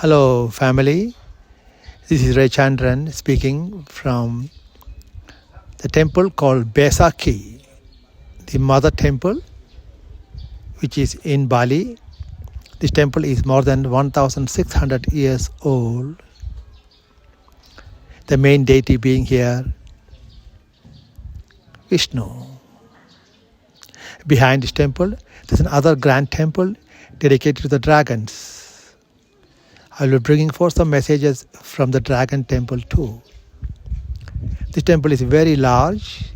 Hello family, this is Chandran speaking from the temple called Besakhi, the mother temple which is in Bali. This temple is more than 1600 years old. The main deity being here, Vishnu. Behind this temple, there's another grand temple dedicated to the dragons. I will be bringing forth some messages from the dragon temple too. This temple is very large,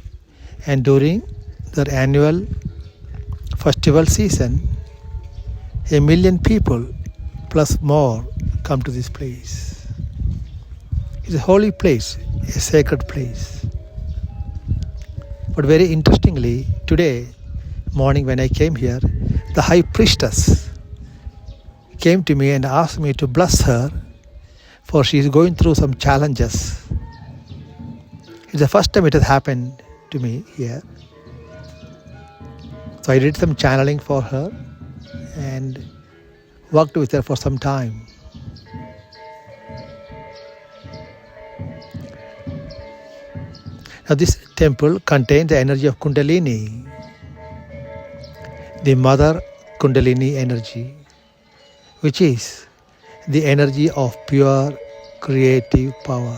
and during their annual festival season, 1 million people plus more come to this place. It's a holy place, a sacred place. But very interestingly, today morning when I came here, the high priestess came to me and asked me to bless her, for she is going through some challenges. It's the first time it has happened to me here. So I did some channeling for her and worked with her for some time. Now this temple contains the energy of Kundalini, the mother Kundalini energy, which is the energy of pure creative power.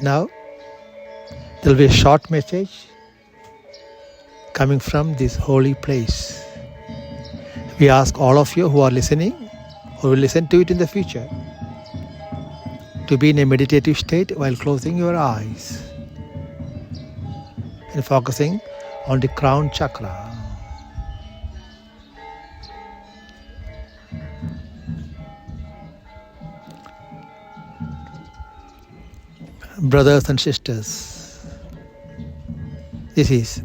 Now, there will be a short message coming from this holy place. We ask all of you who are listening or will listen to it in the future to be in a meditative state while closing your eyes and focusing on the crown chakra. Brothers and sisters, this is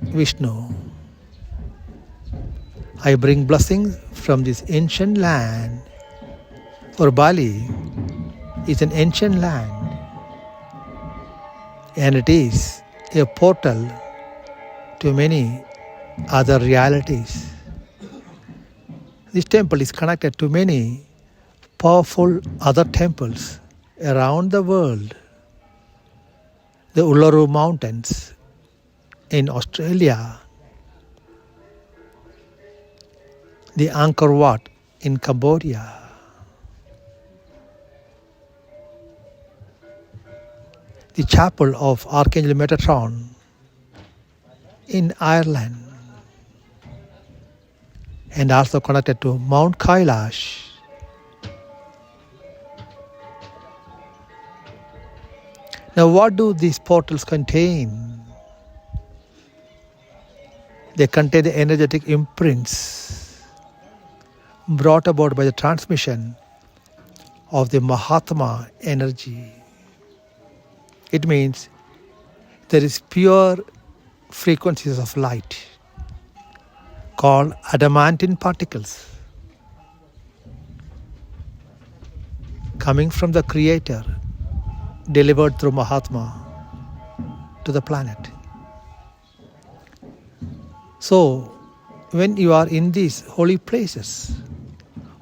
Vishnu. I bring blessings from this ancient land, for Bali is an ancient land and it is a portal to many other realities. This temple is connected to many powerful other temples around the world. The Uluru Mountains in Australia, the Angkor Wat in Cambodia, the chapel of Archangel Metatron in Ireland, and also connected to Mount Kailash. Now what do these portals contain? They contain the energetic imprints brought about by the transmission of the Mahatma energy. It means there is pure frequencies of light called adamantine particles coming from the Creator, delivered through Mahatma to the planet. So, when you are in these holy places,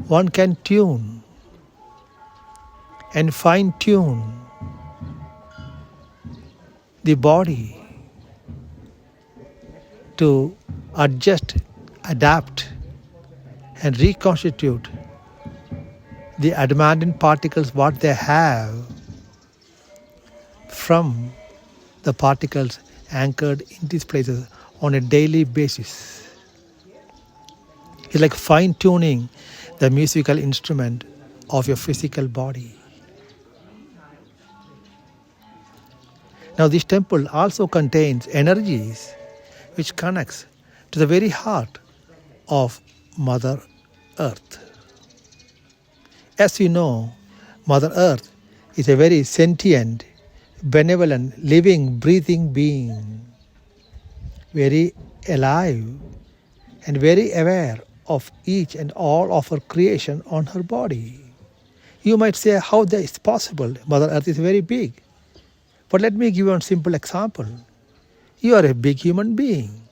one can tune and fine-tune the body to adjust, adapt, and reconstitute the adamantine particles what they have from the particles anchored in these places on a daily basis. It's like fine-tuning the musical instrument of your physical body. Now this temple also contains energies which connects to the very heart of Mother Earth. As you know, Mother Earth is a very sentient, benevolent, living, breathing being, very alive and very aware of each and all of her creation on her body. You might say, how that is possible? Mother Earth is very big. But let me give you a simple example. You are a big human being.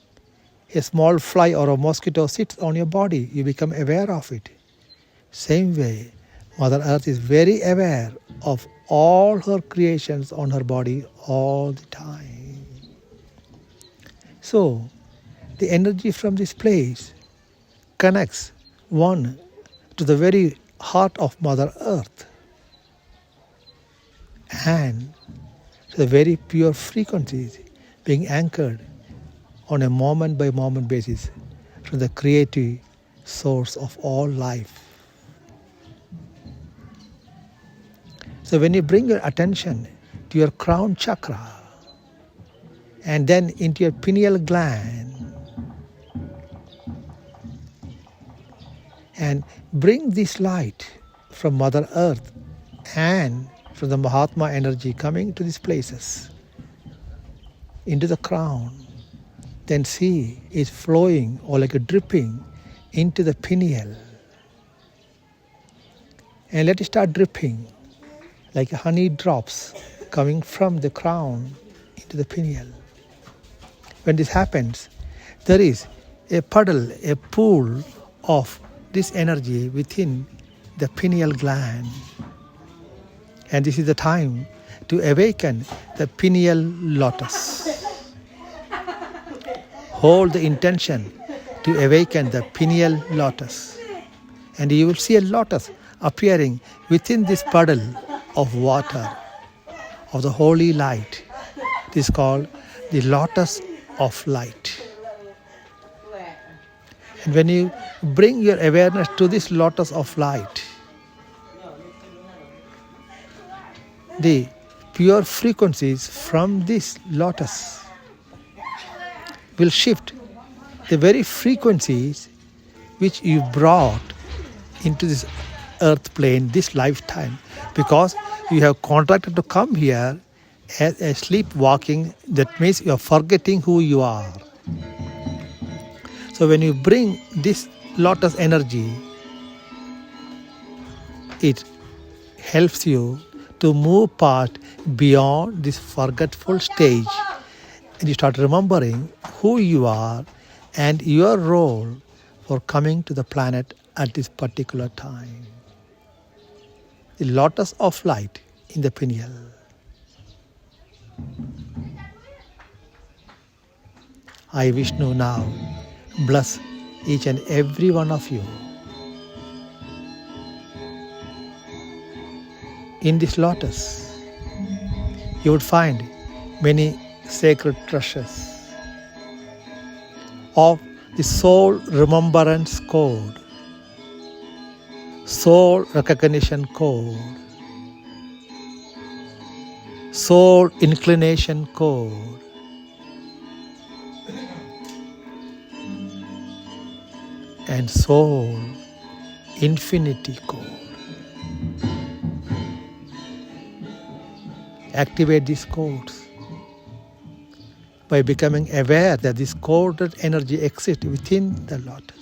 a small fly or a mosquito sits on your body, you become aware of it. Same way, Mother Earth is very aware of all her creations on her body all the time. So, the energy from this place connects one to the very heart of Mother Earth and to the very pure frequencies being anchored on a moment-by-moment basis from the creative source of all life. So when you bring your attention to your crown chakra and then into your pineal gland and bring this light from Mother Earth and from the Mahatma energy coming to these places into the crown, then see it's flowing or like a dripping into the pineal. And let it start dripping like honey drops coming from the crown into the pineal. When this happens, there is a puddle, a pool of this energy within the pineal gland. And this is the time to awaken the pineal lotus. Hold the intention to awaken the pineal lotus. And you will see a lotus appearing within this puddle of water, of the holy light. This is called the lotus of light. And when you bring your awareness to this lotus of light, the pure frequencies from this lotus will shift the very frequencies which you brought into this earth plane, this lifetime, because you have contracted to come here as a sleepwalking. That means you are forgetting who you are. So when you bring this lotus energy, it helps you to move past beyond this forgetful stage, and you start remembering who you are and your role for coming to the planet at this particular time. The lotus of light in the pineal. I, Vishnu, now bless each and every one of you. In this lotus, you would find many sacred treasures of the soul remembrance code, soul recognition code, soul inclination code, and soul infinity code. Activate these codes by becoming aware that this coded energy exists within the lotus.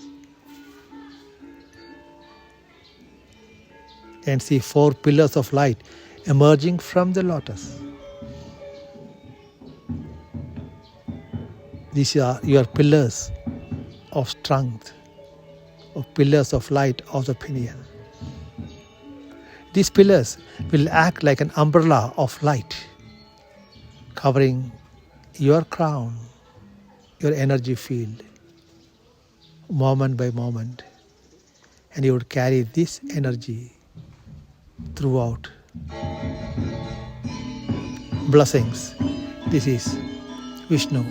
And see 4 pillars of light emerging from the lotus. These are your pillars of strength, of pillars of light of the pineal. These pillars will act like an umbrella of light, covering your crown, your energy field, moment by moment. And you would carry this energy throughout. Blessings. This is Vishnu.